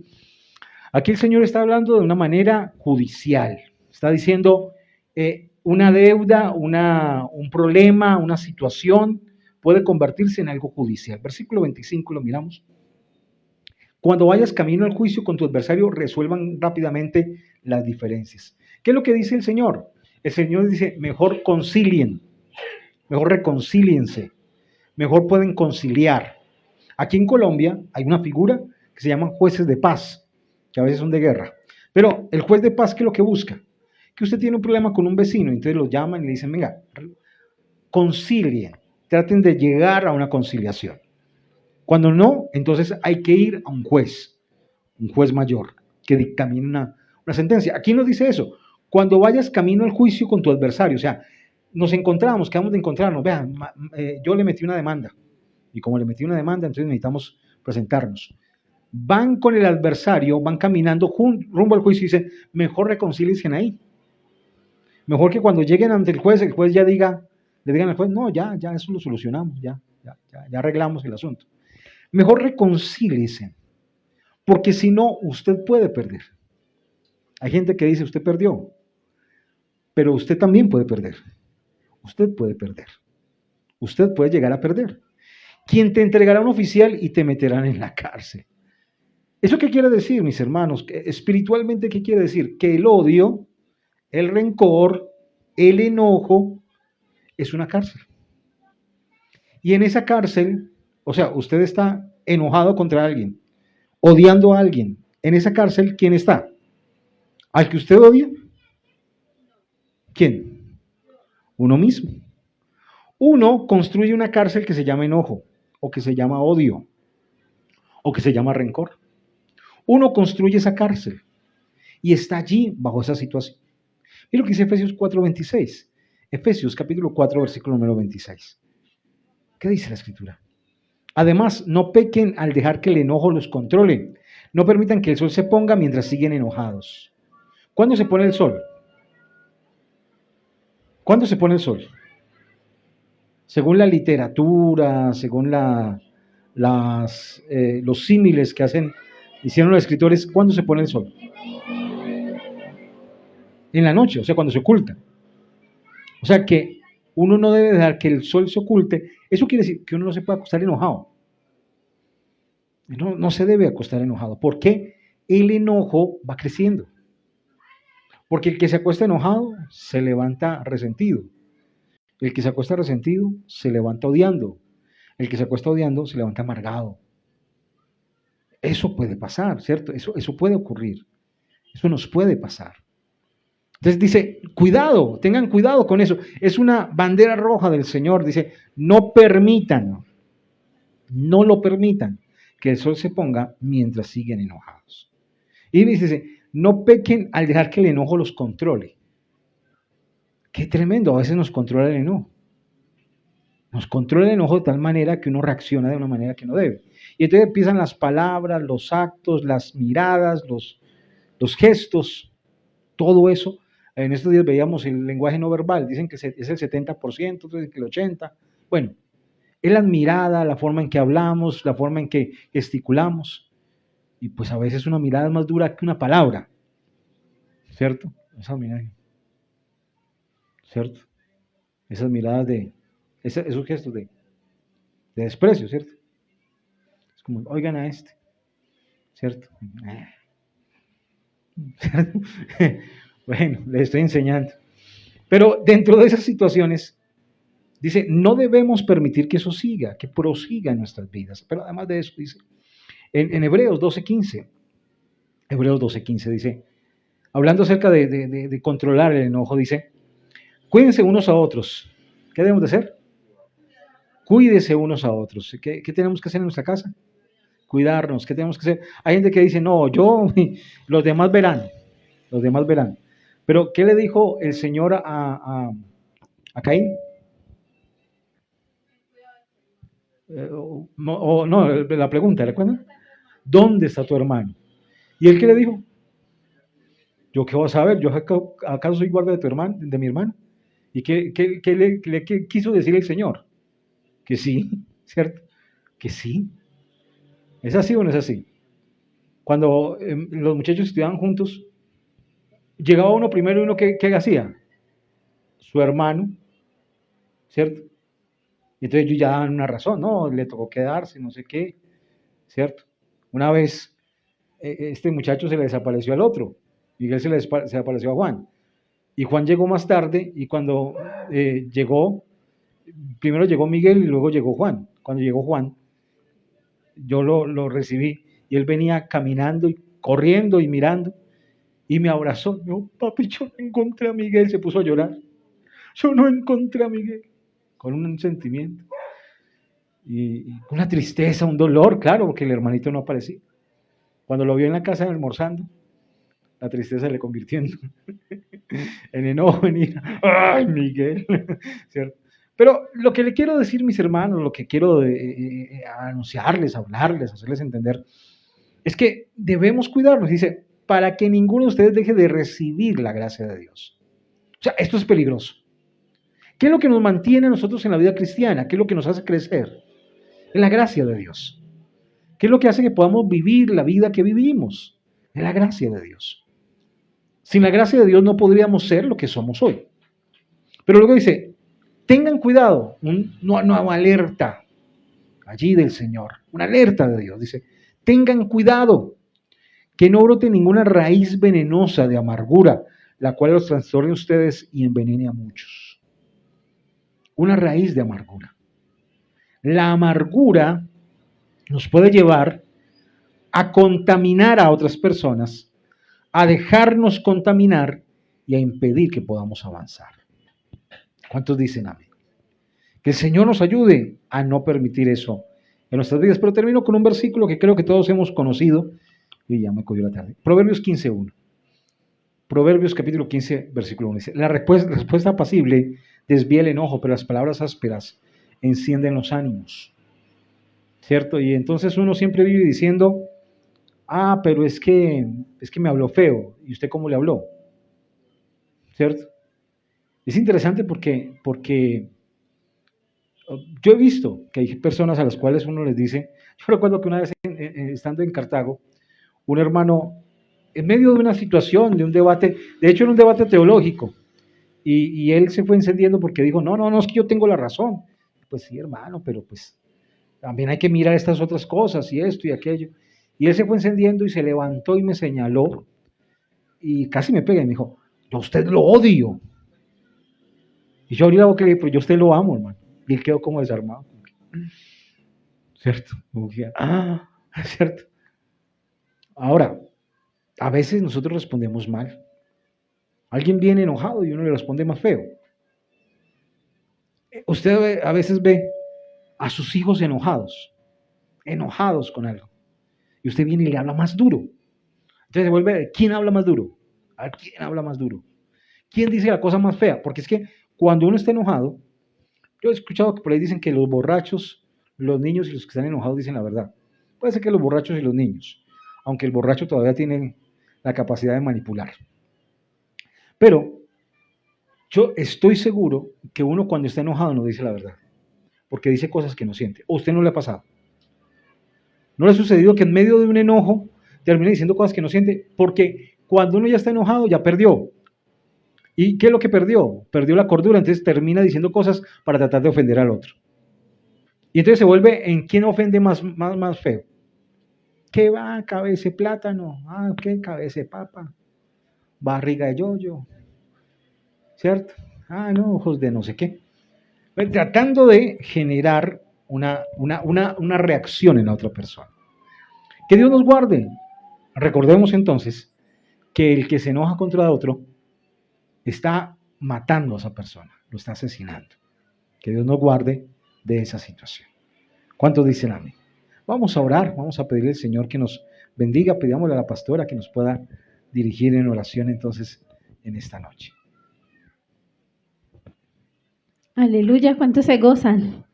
aquí el Señor está hablando de una manera judicial. Está diciendo una deuda, un problema, una situación puede convertirse en algo judicial. Versículo 25 lo miramos. Cuando vayas camino al juicio con tu adversario, resuelvan rápidamente las diferencias. ¿Qué es lo que dice el Señor? El Señor dice, mejor concilien, mejor reconcíliense, mejor pueden conciliar. Aquí en Colombia hay una figura que se llaman jueces de paz, que a veces son de guerra. Pero el juez de paz, ¿qué es lo que busca? Que usted tiene un problema con un vecino, entonces lo llaman y le dicen, venga, concilien, traten de llegar a una conciliación. Cuando no, entonces hay que ir a un juez mayor, que dictamine una sentencia. Aquí nos dice eso, cuando vayas camino al juicio con tu adversario, o sea, nos encontramos, quedamos de encontrarnos, vean, yo le metí una demanda, y como le metí una demanda, entonces necesitamos presentarnos. Van con el adversario, van caminando rumbo al juicio y dicen, mejor reconcíliense ahí. Mejor que cuando lleguen ante el juez ya le digan al juez, no, ya eso lo solucionamos, ya arreglamos el asunto. Mejor reconcíliense, porque si no, usted puede perder. Hay gente que dice, usted perdió, pero usted también puede perder. Usted puede perder. Usted puede llegar a perder. Quien te entregará a un oficial y te meterán en la cárcel. ¿Eso qué quiere decir, mis hermanos? Espiritualmente, ¿qué quiere decir? Que el odio, el rencor, el enojo es una cárcel. Y en esa cárcel, o sea, usted está enojado contra alguien, odiando a alguien. En esa cárcel, ¿quién está? ¿Al que usted odia? ¿Quién? Uno mismo. Uno construye una cárcel que se llama enojo, o que se llama odio, o que se llama rencor. Uno construye esa cárcel y está allí bajo esa situación. Mira lo que dice Efesios 4:26. Efesios capítulo 4, versículo número 26. ¿Qué dice la escritura? Además, no pequen al dejar que el enojo los controle. No permitan que el sol se ponga mientras siguen enojados. ¿Cuándo se pone el sol? ¿Cuándo se pone el sol? Según la literatura, según los símiles que hicieron los escritores, ¿cuándo se pone el sol? En la noche, o sea, cuando se oculta. O sea que uno no debe dejar que el sol se oculte. Eso quiere decir que uno no se puede acostar enojado. No se debe acostar enojado. ¿Por qué? El enojo va creciendo. Porque el que se acuesta enojado se levanta resentido. El que se acuesta resentido se levanta odiando. El que se acuesta odiando se levanta amargado. Eso puede pasar, ¿cierto? Eso puede ocurrir. Eso nos puede pasar. Entonces dice, cuidado, tengan cuidado con eso. Es una bandera roja del Señor. Dice, no lo permitan que el sol se ponga mientras siguen enojados. Y dice, no pequen al dejar que el enojo los controle. Qué tremendo, a veces nos controla el enojo. Nos controla el enojo de tal manera que uno reacciona de una manera que no debe. Y entonces empiezan las palabras, los actos, las miradas, los gestos, todo eso. En estos días veíamos el lenguaje no verbal, dicen que es el 70%, otros dicen que el 80%. Bueno, es la mirada, la forma en que hablamos, la forma en que gesticulamos. Y pues a veces una mirada es más dura que una palabra, ¿cierto? Esa mirada, ¿cierto? Esas miradas esos gestos de desprecio, ¿cierto? Es como, oigan a este, ¿cierto? ¿Cierto? Bueno, les estoy enseñando. Pero dentro de esas situaciones, dice, no debemos permitir que eso siga, que prosiga en nuestras vidas. Pero además de eso, dice, en Hebreos 12:15 dice, hablando acerca de controlar el enojo, dice, cuídense unos a otros. ¿Qué debemos de hacer? Cuídese unos a otros. ¿Qué tenemos que hacer en nuestra casa? Cuidarnos. ¿Qué tenemos que hacer? Hay gente que dice, no, los demás verán. Los demás verán. Pero, ¿qué le dijo el Señor a Caín? No, la pregunta, ¿recuerdan? ¿Dónde está tu hermano? ¿Y él qué le dijo? ¿Yo qué voy a saber? ¿Yo acaso soy guarda de tu hermano, de mi hermano? ¿Y qué quiso decir el Señor? Que sí, ¿cierto? Que sí. ¿Es así o no es así? Cuando los muchachos estudiaban juntos, llegaba uno primero y uno, ¿qué hacía? Su hermano, ¿cierto? Y entonces ellos ya daban una razón, no, le tocó quedarse, no sé qué, ¿cierto? Una vez este muchacho se le desapareció al otro, Miguel se le desapareció a Juan, y Juan llegó más tarde, y cuando primero llegó Miguel y luego llegó Juan. Cuando llegó Juan, yo lo recibí, y él venía caminando y corriendo y mirando, y me abrazó. Yo, papi, yo no encontré a Miguel, se puso a llorar. Yo no encontré a Miguel, con un sentimiento. Y una tristeza, un dolor, claro, porque el hermanito no aparecía. Cuando lo vio en la casa almorzando, la tristeza le convirtió en enojo, en ira. ¡Ay, Miguel! ¿Cierto? Pero lo que le quiero decir, mis hermanos, lo que quiero anunciarles, hablarles, hacerles entender, es que debemos cuidarnos. Dice, para que ninguno de ustedes deje de recibir la gracia de Dios. O sea, esto es peligroso. ¿Qué es lo que nos mantiene a nosotros en la vida cristiana? ¿Qué es lo que nos hace crecer? Es la gracia de Dios. ¿Qué es lo que hace que podamos vivir la vida que vivimos? Es la gracia de Dios. Sin la gracia de Dios no podríamos ser lo que somos hoy. Pero luego dice, tengan cuidado, una nueva alerta allí del Señor, una alerta de Dios. Dice, tengan cuidado que no brote ninguna raíz venenosa de amargura, la cual los trastorne a ustedes y envenene a muchos. Una raíz de amargura. La amargura nos puede llevar a contaminar a otras personas, a dejarnos contaminar y a impedir que podamos avanzar. ¿Cuántos dicen amén? Que el Señor nos ayude a no permitir eso en nuestras vidas. Pero termino con un versículo que creo que todos hemos conocido y ya me cogió la tarde. Proverbios 15:1. Proverbios capítulo 15, versículo 1. Dice, la respuesta apacible desvía el enojo, pero las palabras ásperas encienden los ánimos. ¿Cierto? Y entonces uno siempre vive diciendo, pero es que me habló feo. ¿Y usted cómo le habló? ¿Cierto? Es interesante porque yo he visto que hay personas a las cuales uno les dice, yo recuerdo que una vez estando en Cartago, un hermano, en medio de una situación, de un debate, de hecho era un debate teológico, y él se fue encendiendo porque dijo, no, es que yo tengo la razón. Pues sí, hermano, pero pues también hay que mirar estas otras cosas y esto y aquello. Y él se fue encendiendo y se levantó y me señaló y casi me pega y me dijo, yo a usted lo odio. Y yo abrí la boca y le dije, pero yo a usted lo amo, hermano. Y él quedó como desarmado. ¿Cierto? Como que, ¿cierto? Ahora, a veces nosotros respondemos mal. Alguien viene enojado y uno le responde más feo. Usted a veces ve a sus hijos enojados con algo. Y usted viene y le habla más duro. Entonces se vuelve, ¿quién habla más duro? A ver, ¿quién habla más duro? ¿Quién dice la cosa más fea? Porque es que cuando uno está enojado, yo he escuchado que por ahí dicen que los borrachos, los niños y los que están enojados dicen la verdad. Puede ser que los borrachos y los niños, aunque el borracho todavía tiene la capacidad de manipular. Pero yo estoy seguro que uno cuando está enojado no dice la verdad, porque dice cosas que no siente. ¿O a usted no le ha pasado? ¿No le ha sucedido que en medio de un enojo termina diciendo cosas que no siente? Porque cuando uno ya está enojado ya perdió. ¿Y qué es lo que perdió? Perdió la cordura, entonces termina diciendo cosas para tratar de ofender al otro. Y entonces se vuelve en quién ofende más feo. ¿Qué va? Cabeza de plátano. ¿Qué? Cabeza de papa. Barriga de yoyo. ¿Cierto? No, ojos de no sé qué. Tratando de generar una reacción en la otra persona. Que Dios nos guarde. Recordemos entonces que el que se enoja contra otro está matando a esa persona, lo está asesinando. Que Dios nos guarde de esa situación. ¿Cuántos dicen amén? Vamos a orar, vamos a pedirle al Señor que nos bendiga, pidámosle a la pastora que nos pueda dirigir en oración entonces en esta noche. Aleluya, ¿cuántos se gozan?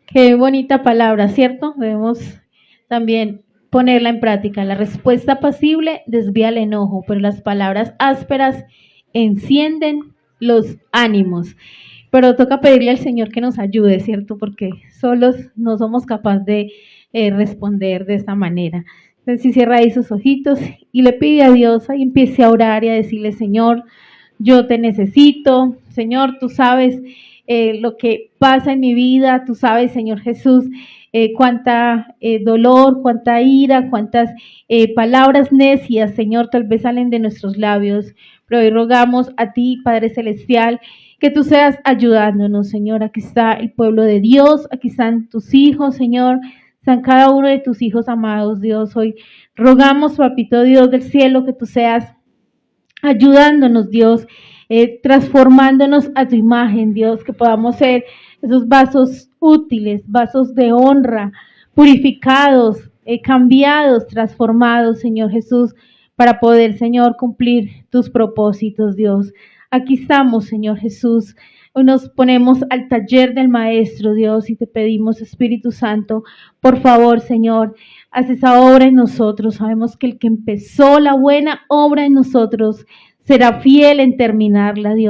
Qué bonita palabra, ¿cierto? Debemos también ponerla en práctica. La respuesta pasible desvía el enojo, pero las palabras ásperas encienden los ánimos. Pero toca pedirle al Señor que nos ayude, ¿cierto? Porque solos no somos capaces de responder de esta manera. Entonces, si cierra ahí sus ojitos y le pide a Dios, ahí empiece a orar y a decirle, Señor, yo te necesito. Señor, tú sabes lo que pasa en mi vida, tú sabes, Señor Jesús, cuánta dolor, cuánta ira, cuántas palabras necias, Señor, tal vez salen de nuestros labios, pero hoy rogamos a ti, Padre Celestial, que tú seas ayudándonos, Señor. Aquí está el pueblo de Dios, aquí están tus hijos, Señor, están cada uno de tus hijos amados, Dios. Hoy rogamos, Papito Dios del cielo, que tú seas ayudándonos, Dios, transformándonos a tu imagen, Dios, que podamos ser esos vasos útiles, vasos de honra, purificados, cambiados, transformados, Señor Jesús, para poder, Señor, cumplir tus propósitos, Dios. Aquí estamos, Señor Jesús. Hoy nos ponemos al taller del Maestro, Dios, y te pedimos, Espíritu Santo, por favor, Señor, haz esa obra en nosotros. Sabemos que el que empezó la buena obra en nosotros será fiel en terminarla, Dios.